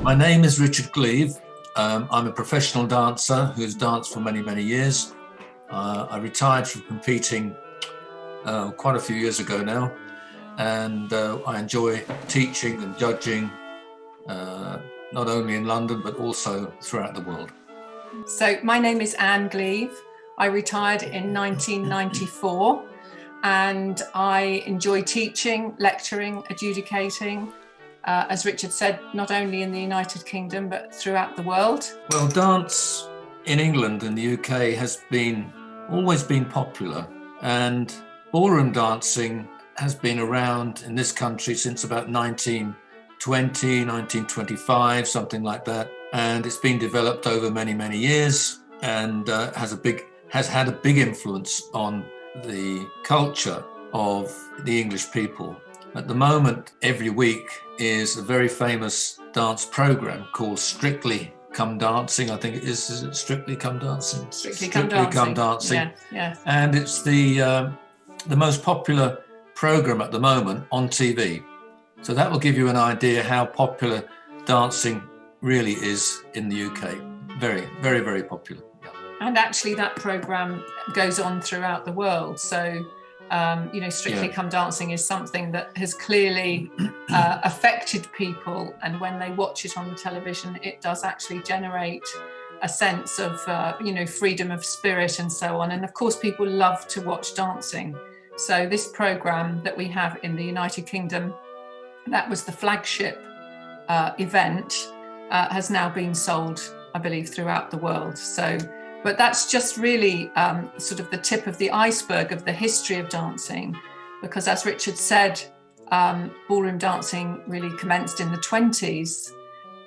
My name is Richard Gleave. I'm a professional dancer who's danced for many, many years. I retired from competing quite a few years ago now, and I enjoy teaching and judging, not only in London, but also throughout the world. So my name is Anne Gleave. I retired in 1994, and I enjoy teaching, lecturing, adjudicating, as Richard said, not only in the United Kingdom, but throughout the world. Well, dance in England and the UK has always been popular, and ballroom dancing has been around in this country since about 1920, 1925, something like that. And it's been developed over many, many years, and has had a big influence on the culture of the English people. At the moment, every week is a very famous dance program called Strictly Come Dancing. I think it is. Is it Strictly Come Dancing? Strictly Come Dancing. Yeah. And it's the most popular program at the moment on TV. So that will give you an idea how popular dancing really is in the UK. Very, very, very popular. Yeah. And actually that program goes on throughout the world. So Strictly Come Dancing is something that has clearly affected people, and when they watch it on the television, it does actually generate a sense of freedom of spirit and so on. And of course, people love to watch dancing. So this program that we have in the United Kingdom, that was the flagship event, has now been sold, I believe, throughout the world. But that's just really sort of the tip of the iceberg of the history of dancing, because as Richard said, ballroom dancing really commenced in the 20s,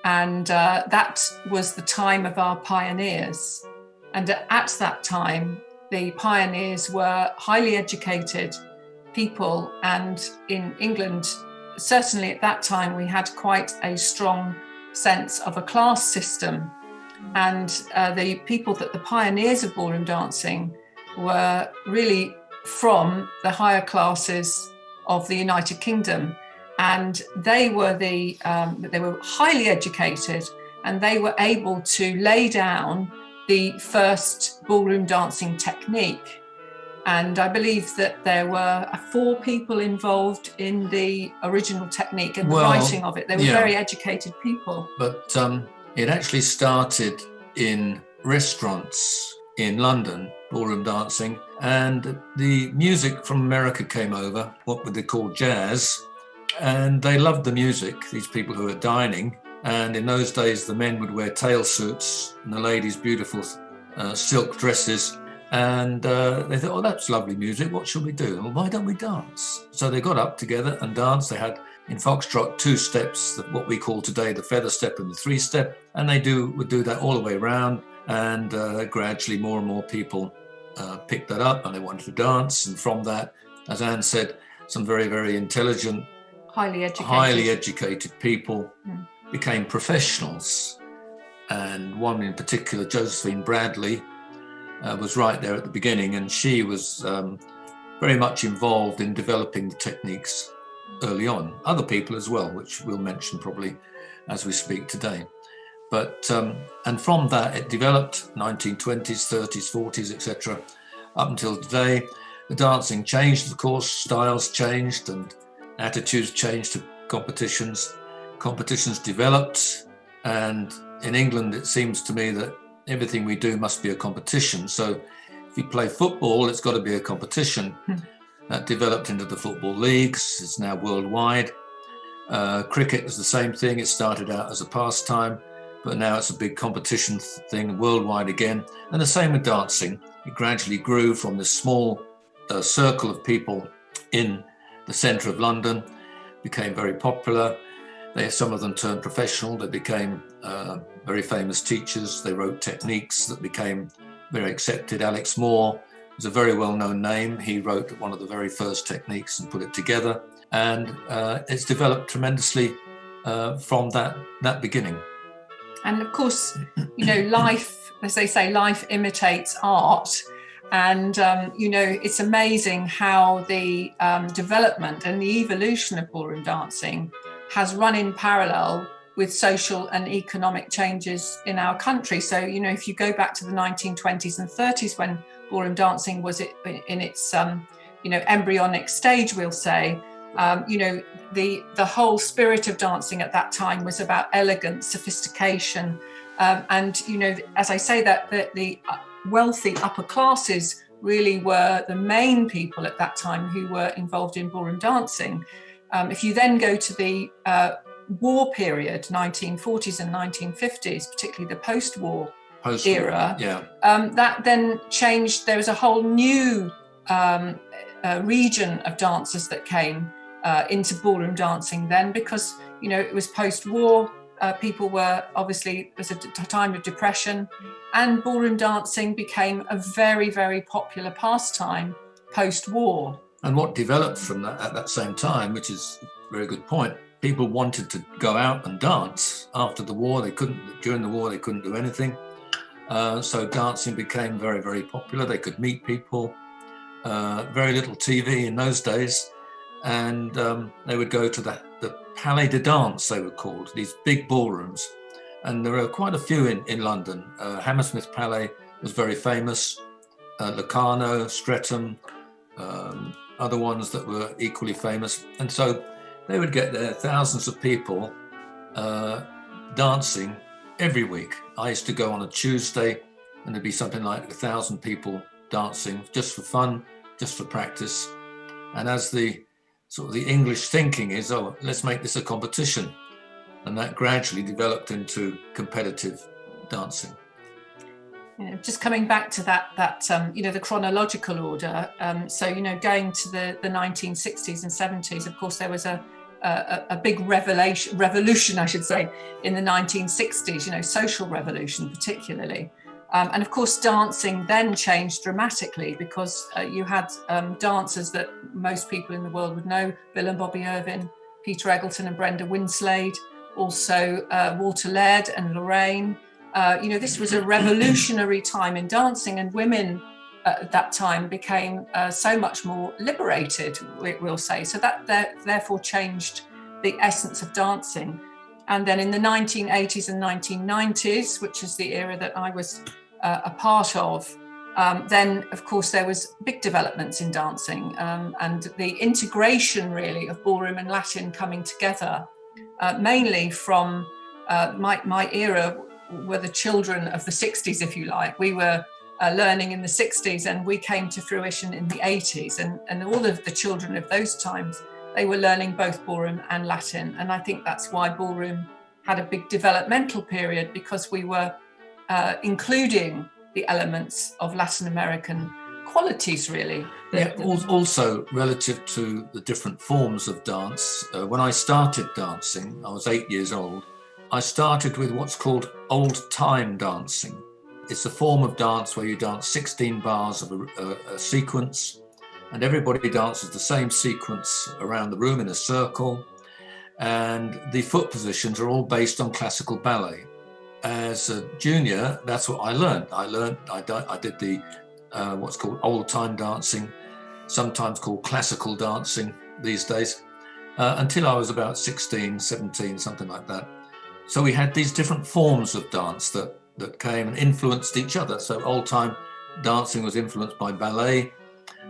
and that was the time of our pioneers. And at that time, the pioneers were highly educated people, and in England, certainly at that time, we had quite a strong sense of a class system. And the pioneers of ballroom dancing were really from the higher classes of the United Kingdom, and they were highly educated, and they were able to lay down the first ballroom dancing technique. And I believe that there were 4 people involved in the original technique and the writing of it. They were very educated people. But it actually started in restaurants in London, ballroom dancing, and the music from America came over, what would they call jazz, and they loved the music, these people who were dining. And in those days, the men would wear tail suits and the ladies beautiful silk dresses. And they thought, oh, that's lovely music. What shall we do? Well, why don't we dance? So they got up together and danced. They had, in Foxtrot, 2 steps, what we call today the feather step and the 3-step. And they would do that all the way around. And gradually more and more people picked that up and they wanted to dance. And from that, as Anne said, some very, very intelligent, highly educated people became professionals. And one in particular, Josephine Bradley, was right there at the beginning, and she was very much involved in developing the techniques early on. Other people as well, which we'll mention probably as we speak today. But and from that it developed 1920s, 30s, 40s, etc. Up until today. The dancing changed, of course, styles changed and attitudes changed to competitions. Competitions developed, and in England it seems to me that everything we do must be a competition. So if you play football, it's got to be a competition. That developed into the football leagues. It's now worldwide. Cricket is the same thing. It started out as a pastime, but now it's a big competition thing worldwide again. And the same with dancing. It gradually grew from this small circle of people in the centre of London, became very popular. Some of them turned professional. They became very famous teachers. They wrote techniques that became very accepted. Alex Moore was a very well-known name. He wrote one of the very first techniques and put it together. And it's developed tremendously from that beginning. And of course, life, as they say, life imitates art. And, it's amazing how the development and the evolution of ballroom dancing has run in parallel with social and economic changes in our country. So, you know, if you go back to the 1920s and 30s, when ballroom dancing was in its, you know, embryonic stage, we'll say, you know, the whole spirit of dancing at that time was about elegance, sophistication, and, you know, as I say, that the wealthy upper classes really were the main people at that time who were involved in ballroom dancing. If you then go to the war period, 1940s and 1950s, particularly the post-war era, that then changed. There was a whole new region of dancers that came into ballroom dancing then, because, you know, it was post-war. People were, obviously, it was a time of depression, and ballroom dancing became a very, very popular pastime post-war. And what developed from that at that same time, which is a very good point, people wanted to go out and dance. After the war, they couldn't. During the war, they couldn't do anything. So dancing became very, very popular. They could meet people. Very little TV in those days, and they would go to the Palais de Danse, they were called, these big ballrooms, and there are quite a few in London. Hammersmith Palais was very famous, Locarno, Streatham, other ones that were equally famous, and so they would get there, thousands of people dancing every week. I used to go on a Tuesday, and there'd be something like 1,000 people dancing just for fun, just for practice. And as the sort of the English thinking is, oh, let's make this a competition, and that gradually developed into competitive dancing. You know, just coming back to that you know, the chronological order. So, you know, going to the 1960s and 70s, of course, there was a big revolution, I should say, in the 1960s. You know, social revolution particularly. And of course, dancing then changed dramatically, because you had dancers that most people in the world would know: Bill and Bobby Irvin, Peter Eggleton and Brenda Winslade, also Walter Laird and Lorraine. You know, this was a revolutionary time in dancing, and women at that time became so much more liberated, we'll say. So that therefore changed the essence of dancing. And then in the 1980s and 1990s, which is the era that I was a part of, then, of course, there was big developments in dancing, and the integration, really, of ballroom and Latin coming together, mainly from my era were the children of the 60s, if you like. We were learning in the 60s, and we came to fruition in the 80s. And all of the children of those times, they were learning both ballroom and Latin. And I think that's why ballroom had a big developmental period, because we were including the elements of Latin American qualities, really. Yeah, also relative to the different forms of dance. When I started dancing, I was 8 years old. I started with what's called old time dancing. It's a form of dance where you dance 16 bars of a sequence, and everybody dances the same sequence around the room in a circle, and the foot positions are all based on classical ballet. As a junior, that's what I learned. I did the what's called old time dancing, sometimes called classical dancing these days, until I was about 16, 17, something like that. So we had these different forms of dance that came and influenced each other. So old time dancing was influenced by ballet,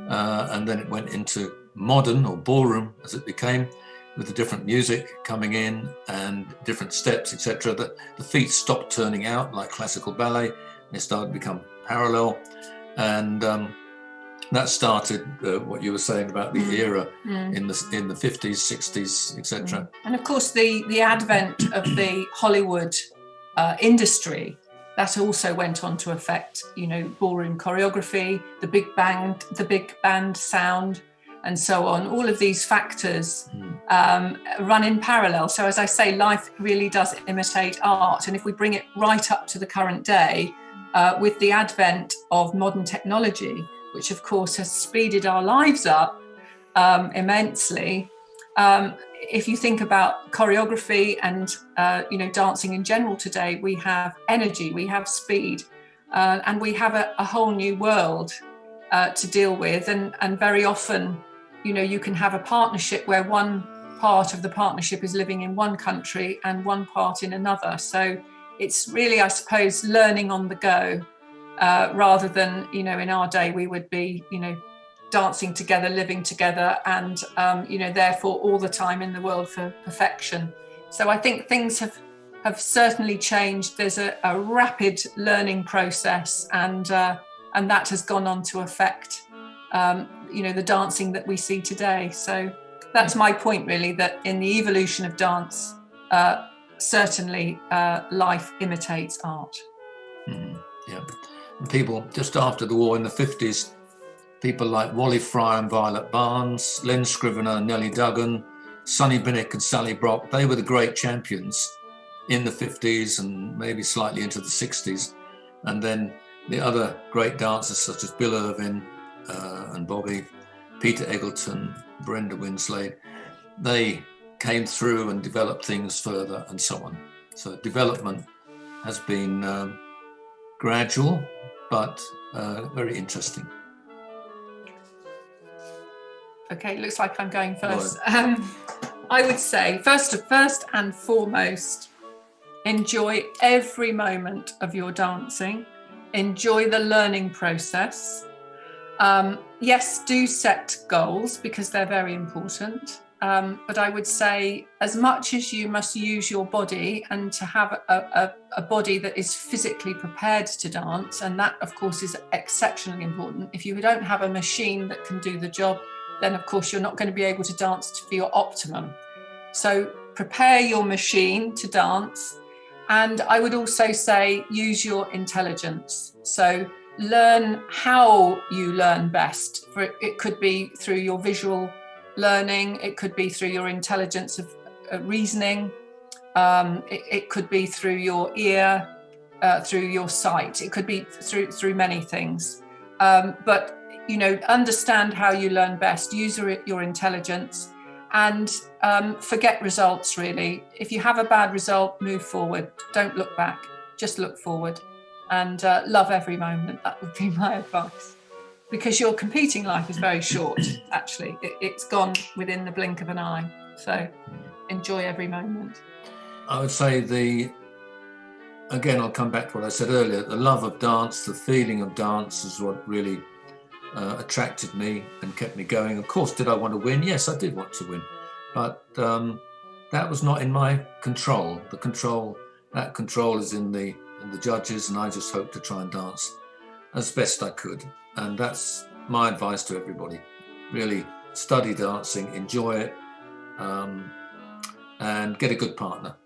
and then it went into modern or ballroom, as it became, with the different music coming in and different steps, etc. The feet stopped turning out like classical ballet. They started to become parallel, and that started what you were saying about the era in the 50s, 60s, etc. And of course, the advent of the Hollywood industry, that also went on to affect, you know, ballroom choreography, the big band sound, and so on. All of these factors run in parallel. So as I say, life really does imitate art. And if we bring it right up to the current day, with the advent of modern technology, which of course has speeded our lives up immensely, if you think about choreography and you know, dancing in general today, we have energy, we have speed, and we have a whole new world to deal with. And very often, you know, you can have a partnership where one part of the partnership is living in one country and one part in another. So it's really, I suppose, learning on the go, rather than, in our day we would be, dancing together, living together, and, therefore all the time in the world for perfection. So I think things have certainly changed. There's a rapid learning process, and that has gone on to affect, the dancing that we see today. So that's my point, really, that in the evolution of dance, certainly life imitates art. Mm-hmm. Yeah. And people, just after the war in the 50s, people like Wally Fryer and Violet Barnes, Len Scrivener, Nellie Duggan, Sonny Binnick and Sally Brock, they were the great champions in the 50s and maybe slightly into the 60s. And then the other great dancers such as Bill Irvin and Bobby, Peter Eggleton, Brenda Winslade, they came through and developed things further and so on. So development has been gradual, but very interesting. Okay, looks like I'm going first. I would say, first and foremost, enjoy every moment of your dancing. Enjoy the learning process. Yes, do set goals because they're very important. But I would say, as much as you must use your body and to have a body that is physically prepared to dance, and that, of course, is exceptionally important. If you don't have a machine that can do the job, then, of course, you're not going to be able to dance for your optimum. So prepare your machine to dance. And I would also say, use your intelligence. So learn how you learn best. It could be through your visual learning. It could be through your intelligence of reasoning. It could be through your ear, through your sight. It could be through many things. But understand how you learn best. Use your intelligence, and forget results. Really, if you have a bad result, move forward. Don't look back. Just look forward, and love every moment. That would be my advice. Because your competing life is very short, actually. It's gone within the blink of an eye. So enjoy every moment. I would say again, I'll come back to what I said earlier, the love of dance, the feeling of dance is what really attracted me and kept me going. Of course, did I want to win? Yes, I did want to win. But that was not in my control. That control is in the judges, and I just hope to try and dance as best I could. And that's my advice to everybody. Really study dancing, enjoy it, and get a good partner.